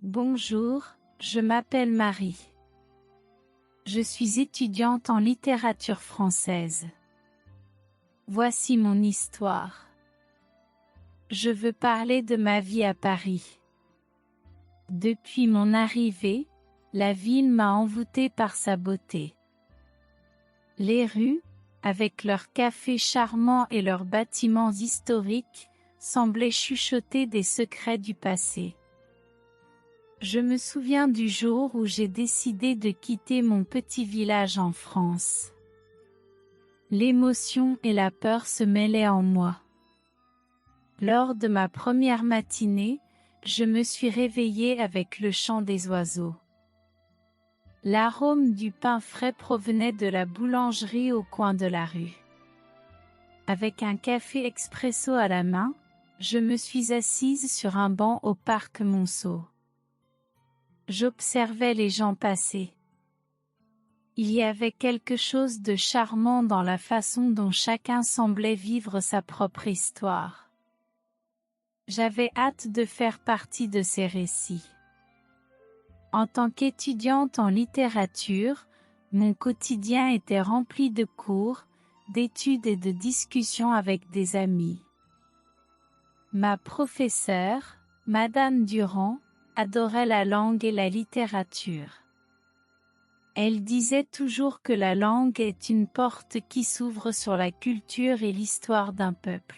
Bonjour, je m'appelle Marie. Je suis étudiante en littérature française. Voici mon histoire. Je veux parler de ma vie à Paris. Depuis mon arrivée, la ville m'a envoûtée par sa beauté. Les rues, avec leurs cafés charmants et leurs bâtiments historiques, semblaient chuchoter des secrets du passé. Je me souviens du jour où j'ai décidé de quitter mon petit village en France. L'émotion et la peur se mêlaient en moi. Lors de ma première matinée, je me suis réveillée avec le chant des oiseaux. L'arôme du pain frais provenait de la boulangerie au coin de la rue. Avec un café expresso à la main, je me suis assise sur un banc au parc Monceau. J'observais les gens passer. Il y avait quelque chose de charmant dans la façon dont chacun semblait vivre sa propre histoire. J'avais hâte de faire partie de ces récits. En tant qu'étudiante en littérature, mon quotidien était rempli de cours, d'études et de discussions avec des amis. Ma professeure, Madame Durand, adorait la langue et la littérature. Elle disait toujours que la langue est une porte qui s'ouvre sur la culture et l'histoire d'un peuple.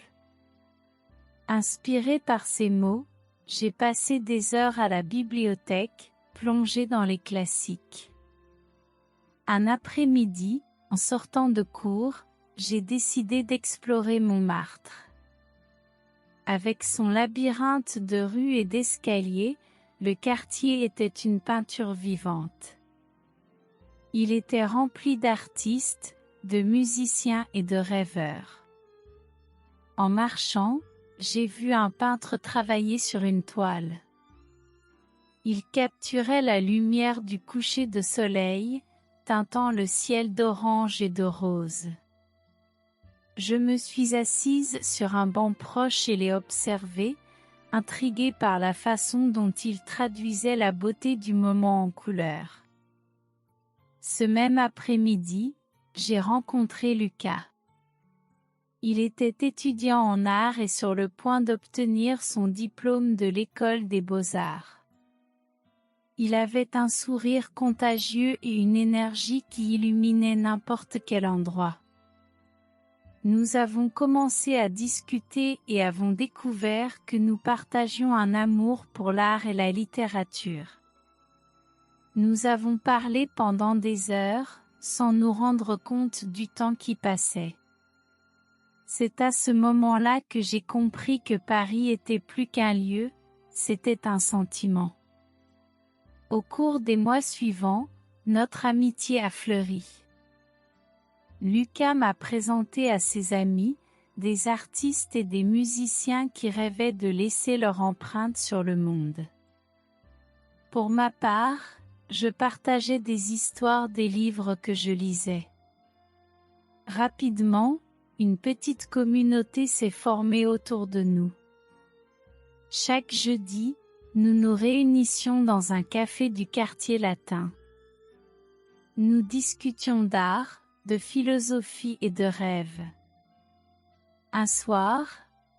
Inspirée par ces mots, j'ai passé des heures à la bibliothèque, plongée dans les classiques. Un après-midi, en sortant de cours, j'ai décidé d'explorer Montmartre. Avec son labyrinthe de rues et d'escaliers, le quartier était une peinture vivante. Il était rempli d'artistes, de musiciens et de rêveurs. En marchant, j'ai vu un peintre travailler sur une toile. Il capturait la lumière du coucher de soleil, teintant le ciel d'orange et de rose. Je me suis assise sur un banc proche et l'ai observé, intriguée par la façon dont il traduisait la beauté du moment en couleurs. Ce même après-midi, j'ai rencontré Lucas. Il était étudiant en art et sur le point d'obtenir son diplôme de l'école des beaux-arts. Il avait un sourire contagieux et une énergie qui illuminait n'importe quel endroit. Nous avons commencé à discuter et avons découvert que nous partagions un amour pour l'art et la littérature. Nous avons parlé pendant des heures, sans nous rendre compte du temps qui passait. C'est à ce moment-là que j'ai compris que Paris était plus qu'un lieu, c'était un sentiment. Au cours des mois suivants, notre amitié a fleuri. Lucas m'a présenté à ses amis, des artistes et des musiciens qui rêvaient de laisser leur empreinte sur le monde. Pour ma part, je partageais des histoires des livres que je lisais. Rapidement, une petite communauté s'est formée autour de nous. Chaque jeudi, nous nous réunissions dans un café du quartier latin. Nous discutions d'art, de philosophie et de rêve. Un soir,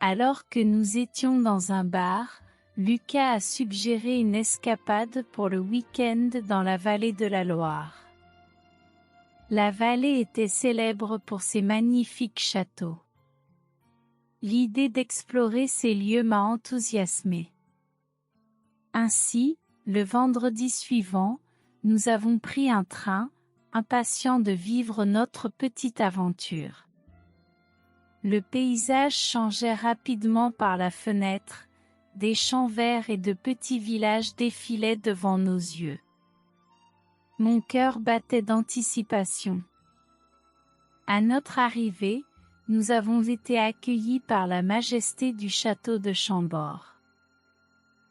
alors que nous étions dans un bar, Lucas a suggéré une escapade pour le week-end dans la vallée de la Loire. La vallée était célèbre pour ses magnifiques châteaux. L'idée d'explorer ces lieux m'a enthousiasmée. Ainsi, le vendredi suivant, nous avons pris un train, impatients de vivre notre petite aventure. Le paysage changeait rapidement par la fenêtre, des champs verts et de petits villages défilaient devant nos yeux. Mon cœur battait d'anticipation. À notre arrivée, nous avons été accueillis par la majesté du château de Chambord.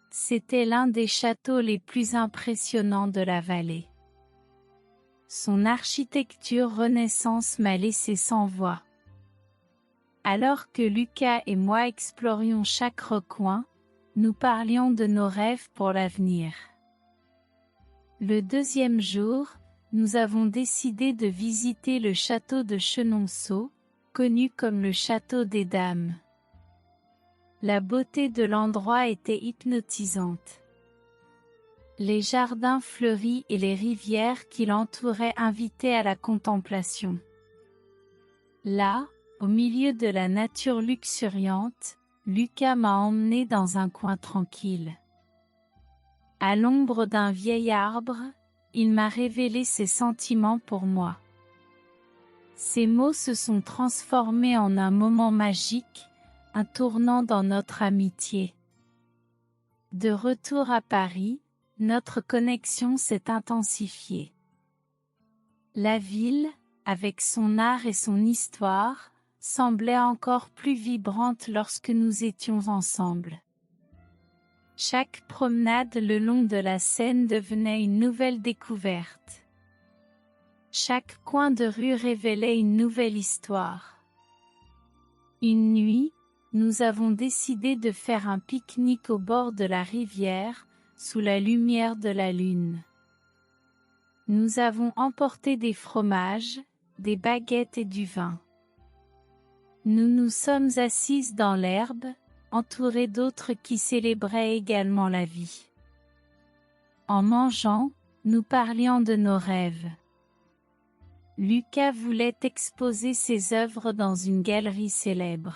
C'était l'un des châteaux les plus impressionnants de la vallée. Son architecture Renaissance m'a laissé sans voix. Alors que Lucas et moi explorions chaque recoin, nous parlions de nos rêves pour l'avenir. Le deuxième jour, nous avons décidé de visiter le château de Chenonceau, connu comme le château des dames. La beauté de l'endroit était hypnotisante. Les jardins fleuris et les rivières qui l'entouraient invitaient à la contemplation. Là, au milieu de la nature luxuriante, Lucas m'a emmené dans un coin tranquille. À l'ombre d'un vieil arbre, il m'a révélé ses sentiments pour moi. Ces mots se sont transformés en un moment magique, un tournant dans notre amitié. De retour à Paris, notre connexion s'est intensifiée. La ville, avec son art et son histoire, semblait encore plus vibrante lorsque nous étions ensemble. Chaque promenade le long de la Seine devenait une nouvelle découverte. Chaque coin de rue révélait une nouvelle histoire. Une nuit, nous avons décidé de faire un pique-nique au bord de la rivière, sous la lumière de la lune. Nous avons emporté des fromages, des baguettes et du vin. Nous nous sommes assises dans l'herbe, entourés d'autres qui célébraient également la vie. En mangeant, nous parlions de nos rêves. Lucas voulait exposer ses œuvres dans une galerie célèbre.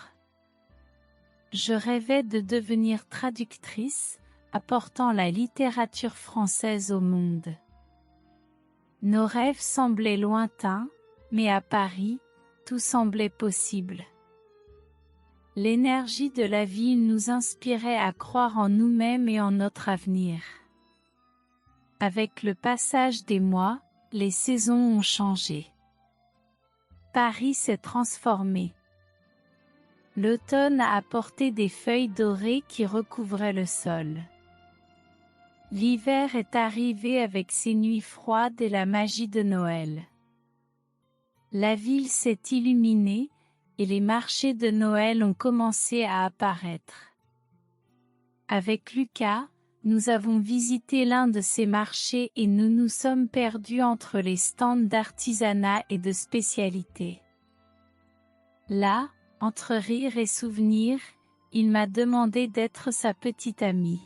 Je rêvais de devenir traductrice, apportant la littérature française au monde. Nos rêves semblaient lointains, mais à Paris, tout semblait possible. L'énergie de la ville nous inspirait à croire en nous-mêmes et en notre avenir. Avec le passage des mois, les saisons ont changé. Paris s'est transformé. L'automne a apporté des feuilles dorées qui recouvraient le sol. L'hiver est arrivé avec ses nuits froides et la magie de Noël. La ville s'est illuminée, et les marchés de Noël ont commencé à apparaître. Avec Lucas, nous avons visité l'un de ces marchés et nous nous sommes perdus entre les stands d'artisanat et de spécialités. Là, entre rire et souvenirs, il m'a demandé d'être sa petite amie.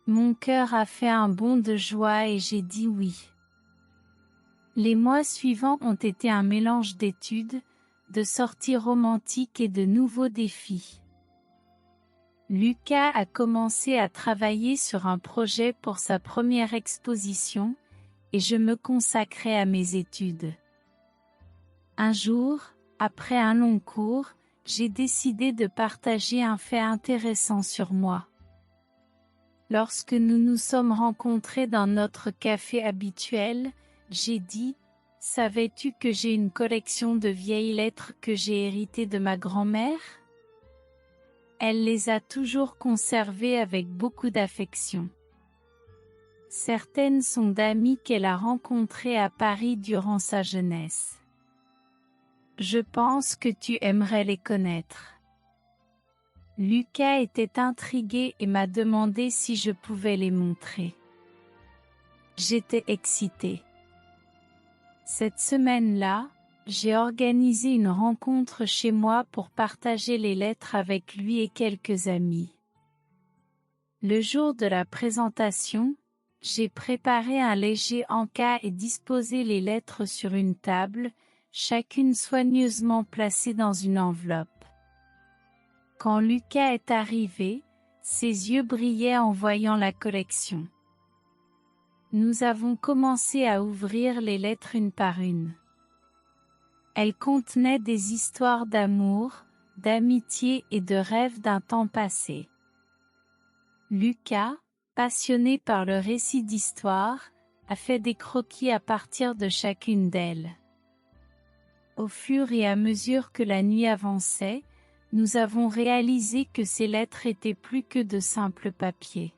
Mon cœur a fait un bond de joie et j'ai dit oui. Les mois suivants ont été un mélange d'études, de sorties romantiques et de nouveaux défis. Lucas a commencé à travailler sur un projet pour sa première exposition, et je me consacrais à mes études. Un jour, après un long cours, j'ai décidé de partager un fait intéressant sur moi. Lorsque nous nous sommes rencontrés dans notre café habituel, j'ai dit « Savais-tu que j'ai une collection de vieilles lettres que j'ai héritées de ma grand-mère ?» Elle les a toujours conservées avec beaucoup d'affection. Certaines sont d'amis qu'elle a rencontrés à Paris durant sa jeunesse. Je pense que tu aimerais les connaître. Lucas était intrigué et m'a demandé si je pouvais les montrer. J'étais excitée. Cette semaine-là, j'ai organisé une rencontre chez moi pour partager les lettres avec lui et quelques amis. Le jour de la présentation, j'ai préparé un léger encas et disposé les lettres sur une table, chacune soigneusement placée dans une enveloppe. Quand Lucas est arrivé, ses yeux brillaient en voyant la collection. Nous avons commencé à ouvrir les lettres une par une. Elles contenaient des histoires d'amour, d'amitié et de rêves d'un temps passé. Lucas, passionné par le récit d'histoire, a fait des croquis à partir de chacune d'elles. Au fur et à mesure que la nuit avançait, nous avons réalisé que ces lettres étaient plus que de simples papiers.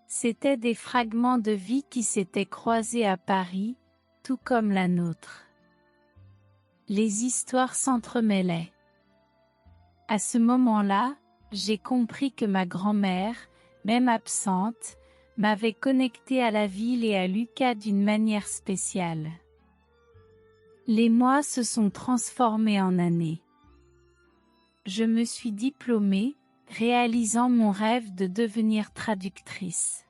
C'étaient des fragments de vie qui s'étaient croisés à Paris, tout comme la nôtre. Les histoires s'entremêlaient. À ce moment-là, j'ai compris que ma grand-mère, même absente, m'avait connecté à la ville et à Lucas d'une manière spéciale. Les mois se sont transformés en années. Je me suis diplômée, réalisant mon rêve de devenir traductrice.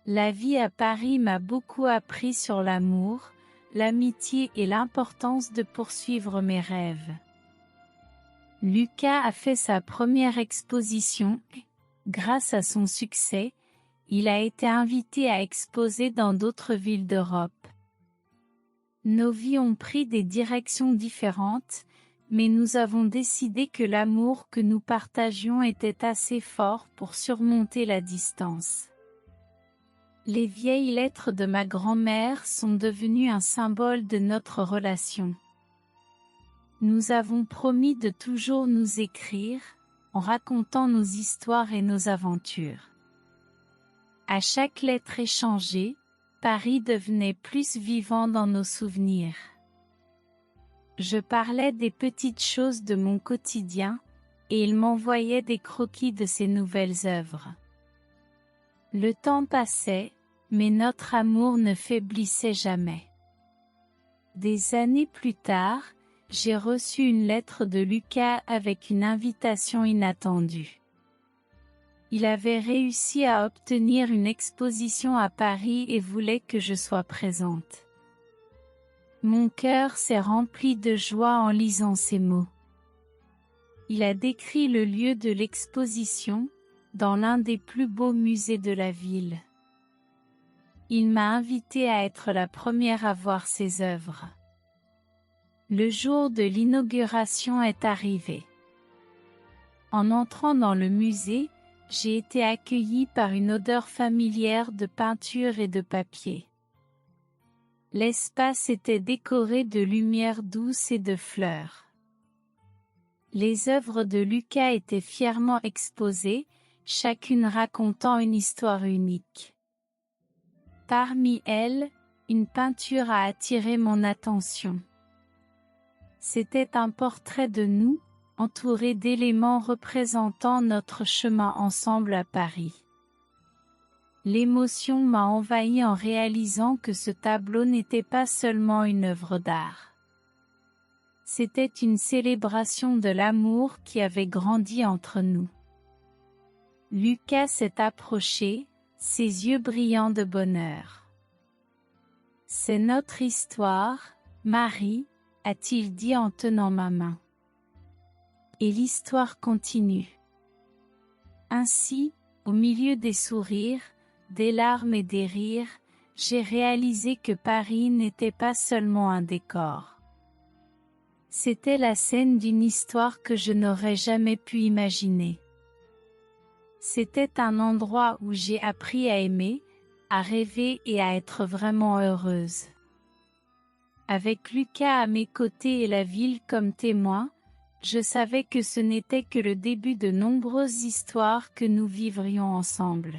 La vie à Paris m'a beaucoup appris sur l'amour, l'amitié et l'importance de poursuivre mes rêves. Lucas a fait sa première exposition. Grâce à son succès, il a été invité à exposer dans d'autres villes d'Europe. Nos vies ont pris des directions différentes, mais nous avons décidé que l'amour que nous partagions était assez fort pour surmonter la distance. Les vieilles lettres de ma grand-mère sont devenues un symbole de notre relation. Nous avons promis de toujours nous écrire, en racontant nos histoires et nos aventures. À chaque lettre échangée, Paris devenait plus vivant dans nos souvenirs. Je parlais des petites choses de mon quotidien, et il m'envoyait des croquis de ses nouvelles œuvres. Le temps passait, mais notre amour ne faiblissait jamais. Des années plus tard, j'ai reçu une lettre de Lucas avec une invitation inattendue. Il avait réussi à obtenir une exposition à Paris et voulait que je sois présente. Mon cœur s'est rempli de joie en lisant ces mots. Il a décrit le lieu de l'exposition, dans l'un des plus beaux musées de la ville. Il m'a invité à être la première à voir ses œuvres. Le jour de l'inauguration est arrivé. En entrant dans le musée, j'ai été accueillie par une odeur familière de peinture et de papier. L'espace était décoré de lumière douce et de fleurs. Les œuvres de Lucas étaient fièrement exposées, chacune racontant une histoire unique. Parmi elles, une peinture a attiré mon attention. C'était un portrait de nous, entouré d'éléments représentant notre chemin ensemble à Paris. L'émotion m'a envahi en réalisant que ce tableau n'était pas seulement une œuvre d'art. C'était une célébration de l'amour qui avait grandi entre nous. Lucas s'est approché, ses yeux brillants de bonheur. « C'est notre histoire, Marie », a-t-il dit en tenant ma main. Et l'histoire continue. Ainsi, au milieu des sourires, des larmes et des rires, j'ai réalisé que Paris n'était pas seulement un décor. C'était la scène d'une histoire que je n'aurais jamais pu imaginer. C'était un endroit où j'ai appris à aimer, à rêver et à être vraiment heureuse. Avec Lucas à mes côtés et la ville comme témoin, je savais que ce n'était que le début de nombreuses histoires que nous vivrions ensemble.